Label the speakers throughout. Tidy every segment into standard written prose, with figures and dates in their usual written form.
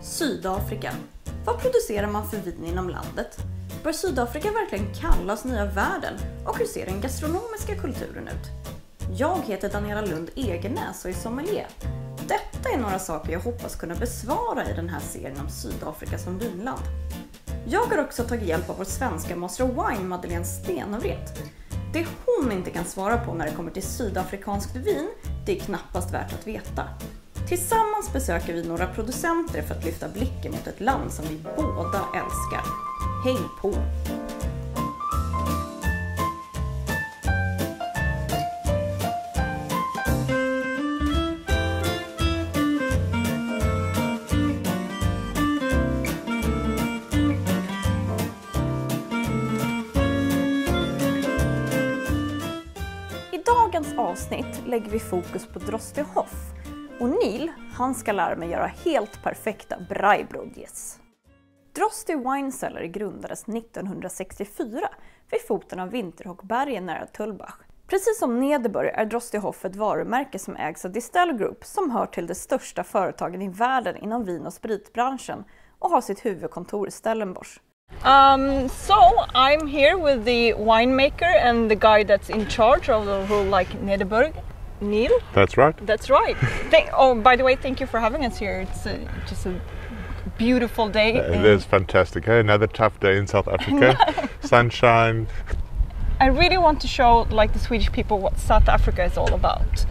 Speaker 1: Sydafrika. Vad producerar man för vin inom landet? Bör Sydafrika verkligen kallas nya världen? Och hur ser den gastronomiska kulturen ut? Jag heter Daniela Lund Egernäs och är sommelier. Detta är några saker jag hoppas kunna besvara i den här serien om Sydafrika som vinland. Jag har också tagit hjälp av vår svenska master of wine Madeleine Stenwreth. Det hon inte kan svara på när det kommer till sydafrikanskt vin, det är knappast värt att veta. Tillsammans besöker vi några producenter för att lyfta blicken mot ett land som vi båda älskar. Häng på! I dagens avsnitt lägger vi fokus på Drostdy Hof. Och Neil, han ska lära mig göra helt perfekta braaibrodjies. Drostdy Wine Cellar grundades 1964 vid foten av Vinterhockbergen nära Tullbach. Precis som Nederburg är Drostdy Hof ett varumärke som ägs av Distell Group som hör till de största företagen i världen inom vin- och spritbranschen och har sitt huvudkontor i Stellenbosch.
Speaker 2: So I'm here with the winemaker and the guy that's in charge of the whole Nederburg. Neil?
Speaker 3: That's right.
Speaker 2: That's right. Oh, by the way, thank you for having us here. It's just a beautiful day.
Speaker 3: It is fantastic. Hey, another tough day in South Africa. Sunshine.
Speaker 2: I really want to show the Swedish people what South Africa is all about.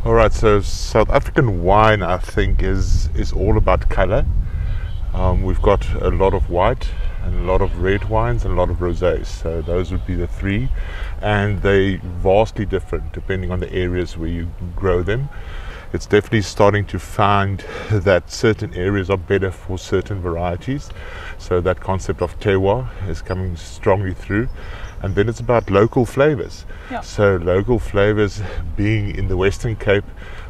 Speaker 3: All right, so South African wine, I think, is all about color. We've got a lot of white and a lot of red wines and a lot of rosés. So those would be the three, and they're vastly different depending on the areas where you grow them. It's definitely starting to find that certain areas are better for certain varieties. So that concept of terroir is coming strongly through. And then it's about local flavors.
Speaker 2: Yeah.
Speaker 3: So local flavors being in the Western Cape,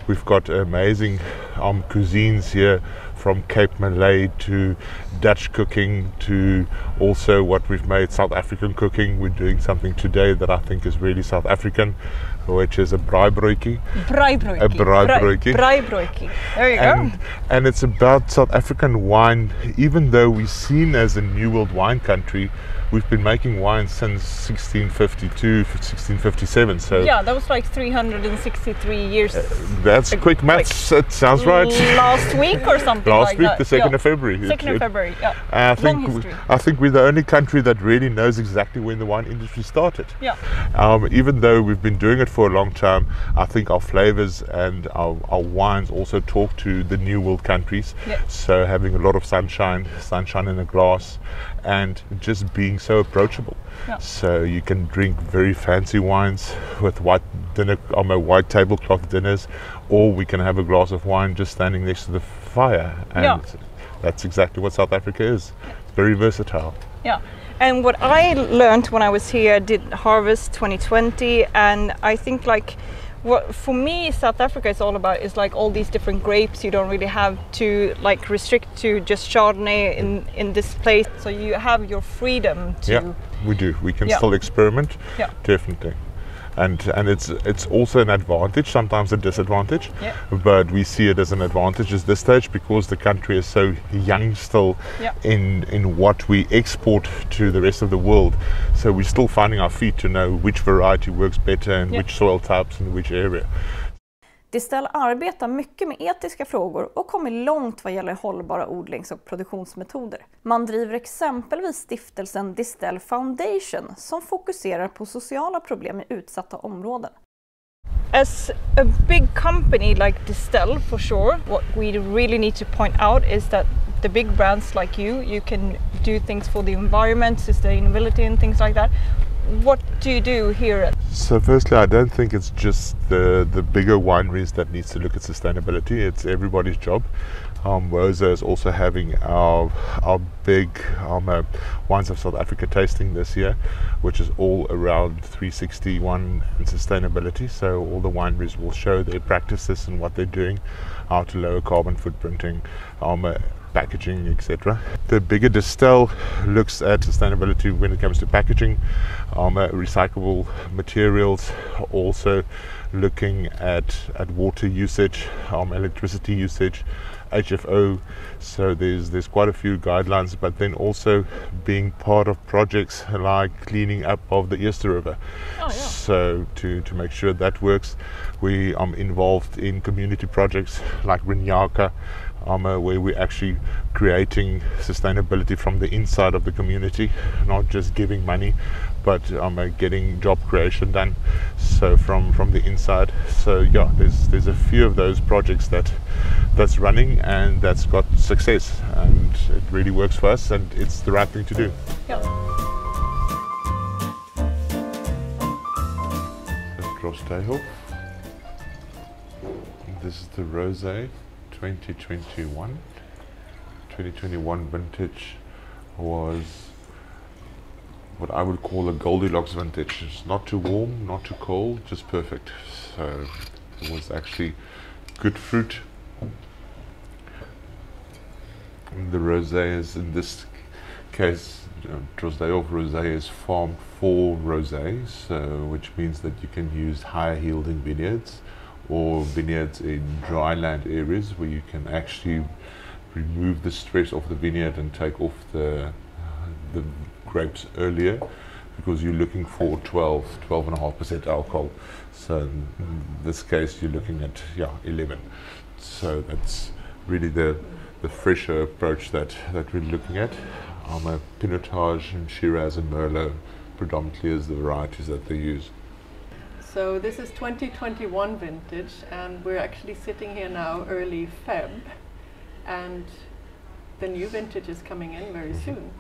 Speaker 3: we've got amazing cuisines here, from Cape Malay to Dutch cooking to also what we've made South African cooking. We're doing something today that I think is really South African, which is a braaibrodjie.
Speaker 2: Braaibrodjie.
Speaker 3: A braaibrodjie.
Speaker 2: Braaibrodjie. There you go.
Speaker 3: And it's about South African wine. Even though we're seen as a New World wine country, we've been making wine since 1652, 1657. So
Speaker 2: yeah, that was 363 years.
Speaker 3: That's quick maths. It sounds right.
Speaker 2: Last week or something.
Speaker 3: Last week,
Speaker 2: that.
Speaker 3: the 2nd of February.
Speaker 2: 2nd of February. Yeah.
Speaker 3: I think we're the only country that really knows exactly when the wine industry started.
Speaker 2: Yeah.
Speaker 3: Even though we've been doing it for a long time, I think our flavors and our wines also talk to the New World countries.
Speaker 2: Yeah.
Speaker 3: So having a lot of sunshine in a glass, and just being so approachable.
Speaker 2: Yeah.
Speaker 3: So you can drink very fancy wines with white tablecloth dinners, or we can have a glass of wine just standing next to the fire, and that's exactly what South Africa is. It's very versatile.
Speaker 2: Yeah. And what I learned when I was here, I did Harvest 2020, and I think what for me South Africa is all about is all these different grapes. You don't really have to restrict to just Chardonnay in this place, so you have your freedom to.
Speaker 3: Yeah, we do. We can still experiment.
Speaker 2: Yeah.
Speaker 3: Definitely. And it's also an advantage, sometimes a disadvantage, but we see it as an advantage at this stage because the country is so young still in what we export to the rest of the world. So we're still finding our feet to know which variety works better and which soil types in which area.
Speaker 1: Distell arbetar mycket med etiska frågor och kommer långt vad gäller hållbara odlings- och produktionsmetoder. Man driver exempelvis stiftelsen Distell Foundation som fokuserar på sociala problem i utsatta områden.
Speaker 2: As a big company like Distell, for sure, what we really need to point out is that the big brands like you can do things for the environment, sustainability and things like that. What do you do here?
Speaker 3: So firstly, I don't think it's just the bigger wineries that needs to look at sustainability. It's everybody's job. Rosa is also having our big Wines of South Africa tasting this year, which is all around 361 and sustainability. So all the wineries will show their practices and what they're doing, how to lower carbon footprinting, packaging, etc. The bigger Distell looks at sustainability when it comes to packaging, recyclable materials, also looking at water usage, electricity usage, HFO. So there's quite a few guidelines, but then also being part of projects like cleaning up of the Eerste River.
Speaker 2: Oh, yeah.
Speaker 3: So to make sure that works, we are involved in community projects like Rinyaka, where we're actually creating sustainability from the inside of the community, not just giving money, but getting job creation done. So from the inside. So yeah, there's a few of those projects that's running and that's got success, and it really works for us, and it's the right thing to do.
Speaker 2: Yeah.
Speaker 3: Drostdy Hof. This is the Rosé 2021. 2021 vintage was what I would call a Goldilocks vintage. It's not too warm, not too cold, just perfect. So it was actually good fruit. The rosé is, in this case, Drostdy Hof rosé is farmed for rosé, so which means that you can use higher yielding vineyards or vineyards in dry land areas where you can actually remove the stress of the vineyard and take off the grapes earlier, because you're looking for 12.5% alcohol. So in this case you're looking at 11. So that's really the fresher approach that we're looking at. Pinotage and Shiraz and Merlot predominantly is the varieties that they use.
Speaker 4: So this is 2021 vintage, and we're actually sitting here now early Feb, and the new vintage is coming in very soon.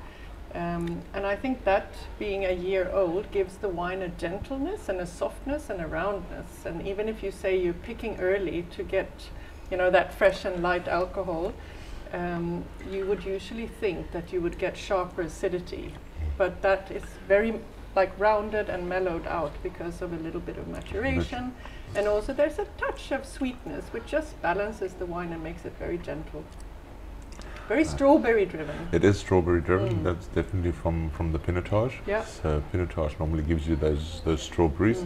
Speaker 4: And I think that being a year old gives the wine a gentleness and a softness and a roundness. And even if you say you're picking early to get, that fresh and light alcohol, you would usually think that you would get sharper acidity, but that is very rounded and mellowed out because of a little bit of maturation, and also there's a touch of sweetness which just balances the wine and makes it very gentle. Very strawberry driven.
Speaker 3: It is strawberry driven. That's definitely from the Pinotage.
Speaker 4: Yeah.
Speaker 3: So Pinotage normally gives you those strawberries,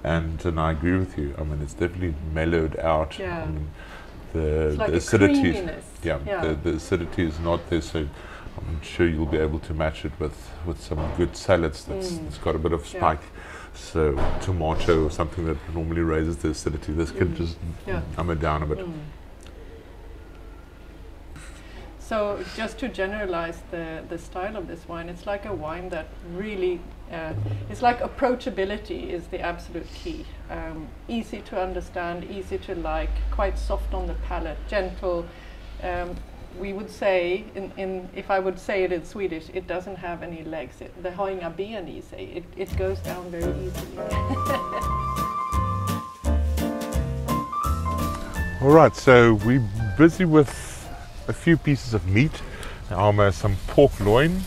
Speaker 3: and I agree with you. I mean, it's definitely mellowed out.
Speaker 4: Yeah.
Speaker 3: I mean,
Speaker 4: It's like
Speaker 3: the
Speaker 4: a
Speaker 3: acidity,
Speaker 4: creaminess.
Speaker 3: the acidity is not there, so I'm sure you'll be able to match it with some good salads that's got a bit of spike. So tomato or something that normally raises the acidity, this can just numb it down a bit.
Speaker 4: So just to generalize the style of this wine, it's like a wine that really, it's like approachability is the absolute key. Easy to understand, easy to like, quite soft on the palate, gentle. We would say, if I would say it in Swedish, it doesn't have any legs. Det har inga ben I sig. It goes down very easily.
Speaker 3: All right, so we're busy with a few pieces of meat, some pork loin,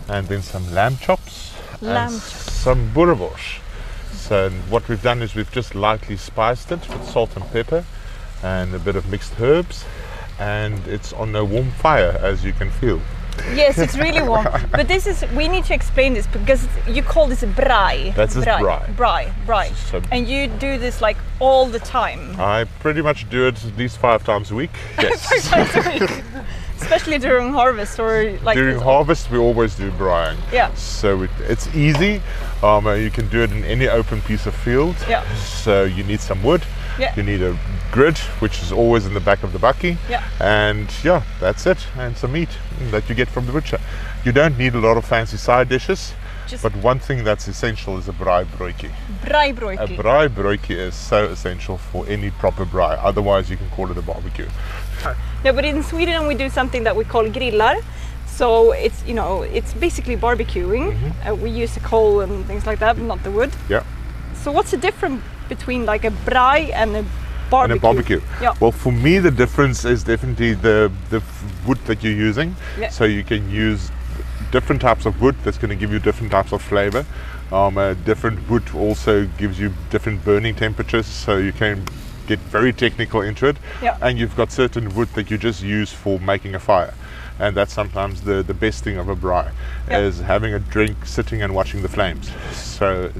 Speaker 3: and then some lamb chops, and some boerewors. So what we've done is we've just lightly spiced it with salt and pepper and a bit of mixed herbs, and it's on a warm fire, as you can feel.
Speaker 2: Yes, it's really warm. But we need to explain this, because you call this braai.
Speaker 3: That's his braai.
Speaker 2: Braai.
Speaker 3: So
Speaker 2: and you do this all the time.
Speaker 3: I pretty much do it at least 5 times a week. Yes.
Speaker 2: 5 times a week. Especially during harvest, or
Speaker 3: during harvest we always do braaiing.
Speaker 2: Yeah.
Speaker 3: So it's easy. You can do it in any open piece of field.
Speaker 2: Yeah.
Speaker 3: So you need some wood.
Speaker 2: Yeah.
Speaker 3: You need a grid, which is always in the back of the bakkie.
Speaker 2: Yeah.
Speaker 3: And that's it. And some meat that you get from the butcher. You don't need a lot of fancy side dishes. But one thing that's essential is a braaibrodjie.
Speaker 2: Braaibrodjie.
Speaker 3: A braaibrodjie is so essential for any proper braai. Otherwise you can call it a barbecue.
Speaker 2: No, but in Sweden we do something that we call grillar. So it's basically barbecuing. We use the coal and things like that, but not the wood.
Speaker 3: Yeah.
Speaker 2: So what's the difference between a braai and a barbecue?
Speaker 3: And a barbecue.
Speaker 2: Yeah.
Speaker 3: Well, for me the difference is definitely the wood that you're using.
Speaker 2: Yeah.
Speaker 3: So you can use different types of wood that's going to give you different types of flavor. Different wood also gives you different burning temperatures, so you can get very technical into it.
Speaker 2: Yeah.
Speaker 3: And you've got certain wood that you just use for making a fire, and that's sometimes the best thing of a braai, is having a drink, sitting and watching the flames. So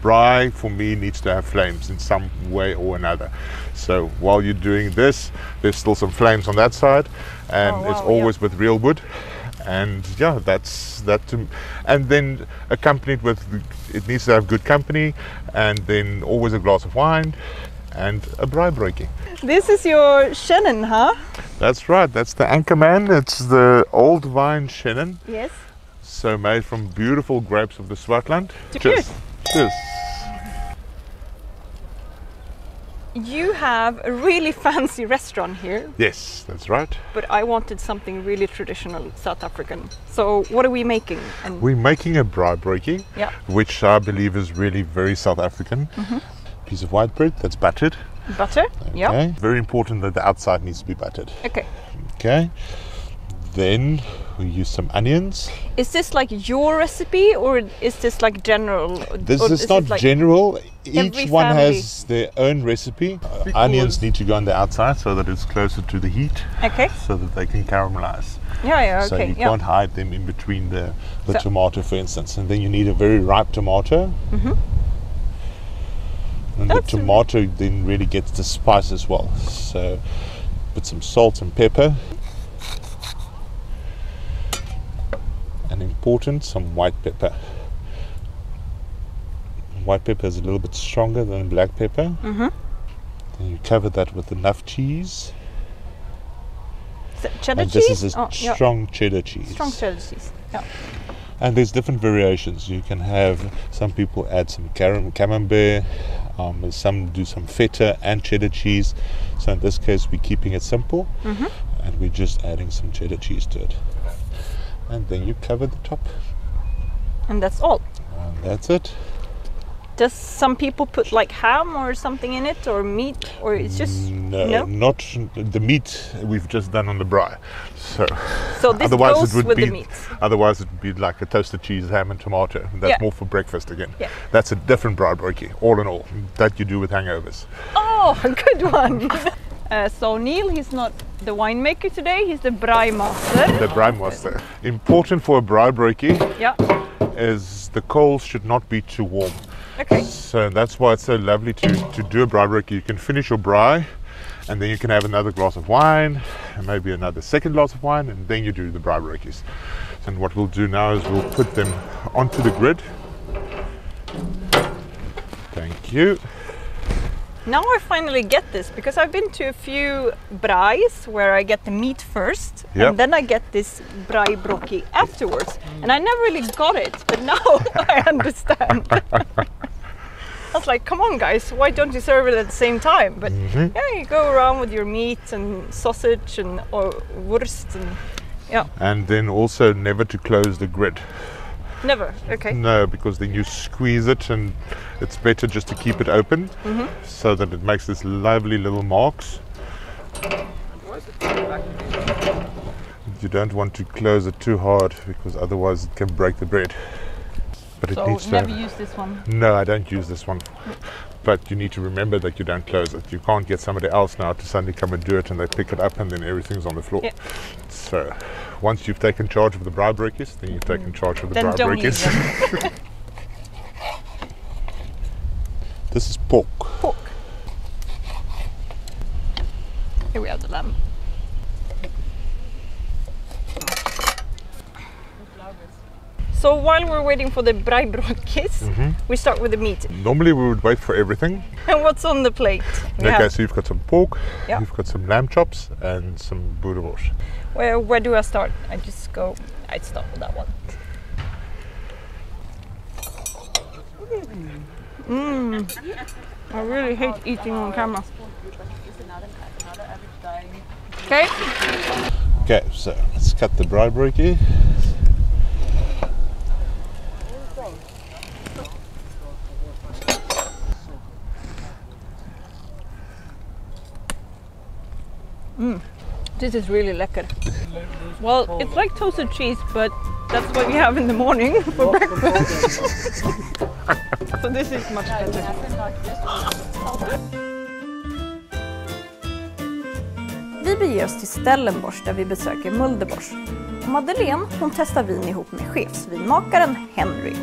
Speaker 3: braai for me needs to have flames in some way or another. So while you're doing this, there's still some flames on that side, and it's always with real wood. And yeah, that's that. And then accompanied with, it needs to have good company, and then always a glass of wine and a braaibrodjie.
Speaker 2: This is your Shannon, huh?
Speaker 3: That's right, that's the Anchorman. It's the old vine Shannon.
Speaker 2: Yes.
Speaker 3: So made from beautiful grapes of the Swartland.
Speaker 2: Cheers.
Speaker 3: Cheers.
Speaker 2: You have a really fancy restaurant here.
Speaker 3: Yes, that's right.
Speaker 2: But I wanted something really traditional South African. So what are we making? And
Speaker 3: we're making a braaibrodjie,
Speaker 2: yeah,
Speaker 3: which I believe is really very South African. Piece of white bread that's buttered.
Speaker 2: Butter?
Speaker 3: Okay.
Speaker 2: Yeah.
Speaker 3: Very important that the outside needs to be buttered.
Speaker 2: Okay.
Speaker 3: Okay. Then we use some onions.
Speaker 2: Is this like your recipe, or is this like general?
Speaker 3: This is not like general. Each one has their own recipe. Onions need to go on the outside so that it's closer to the heat.
Speaker 2: Okay.
Speaker 3: So that they can caramelize.
Speaker 2: Yeah, okay.
Speaker 3: So you can't hide them in between the tomato, for instance. And then you need a very ripe tomato. And the tomato then really gets the spice as well. So put some salt and pepper. And important, some white pepper. White pepper is a little bit stronger than black pepper. Then you cover that with enough cheese.
Speaker 2: Cheddar cheese?
Speaker 3: This is a strong cheddar cheese.
Speaker 2: Strong cheddar cheese, yeah.
Speaker 3: And there's different variations. You can have, some people add some camembert, some do some feta and cheddar cheese. So in this case we're keeping it simple, and we're just adding some cheddar cheese to it. And then you cover the top. And
Speaker 2: that's all?
Speaker 3: And that's it.
Speaker 2: Does some people put like ham or something in it, or meat, or it's just
Speaker 3: no? Not the meat we've just done on the braai. So
Speaker 2: this goes with the meat.
Speaker 3: Otherwise it would be like a toasted cheese, ham and tomato. That's more for breakfast again.
Speaker 2: Yeah.
Speaker 3: That's a different braaibrodjie, all in all, that you do with hangovers.
Speaker 2: Oh, good one. So Neil, he's not the winemaker today, he's the braai master.
Speaker 3: The braai master. Important for a braaibrodjie is the coals should not be too warm.
Speaker 2: Okay.
Speaker 3: So that's why it's so lovely to do a braaibrodjie. You can finish your braai, and then you can have another glass of wine, and maybe another second glass of wine, and then you do the braaibrodjies. And what we'll do now is we'll put them onto the grid. Thank you.
Speaker 2: Now I finally get this, because I've been to a few braais where I get the meat first, and then I get this braaibrodjie afterwards. And I never really got it, but now I understand. I was like, come on guys, why don't you serve it at the same time? But yeah, you go around with your meat and sausage and wurst and
Speaker 3: And then also never to close the grid.
Speaker 2: Never, okay.
Speaker 3: No, because then you squeeze it, and it's better just to keep it open so that it makes this lovely little marks. You don't want to close it too hard, because otherwise it can break the bread. But it needs to
Speaker 2: never use this one?
Speaker 3: No, I don't use this one. But you need to remember that you don't close it. You can't get somebody else now to suddenly come and do it, and they pick it up and then everything's on the floor. So once you've taken charge of the braaibrodjies, then you've taken charge of the braaibrodjies. This is pork.
Speaker 2: Pork. Here we have the lamb. So while we're waiting for the braaibrodjies, we start with the meat.
Speaker 3: Normally we would wait for everything.
Speaker 2: And what's on the plate?
Speaker 3: Okay, so you've got some pork, you've got some lamb chops, and some boerewors.
Speaker 2: Where do I start? I'd start with that one. I really hate eating on camera. Okay.
Speaker 3: Okay, so let's cut the braaibrodjie.
Speaker 2: This is really lekker. Well, it's like toasted cheese, but that's what we have in the morning for breakfast. So this is much better.
Speaker 1: Vi beger oss till Stellenbosch där vi besöker Muldebors. Madeleine, hon testar vin ihop med chefsvinmakaren Henry.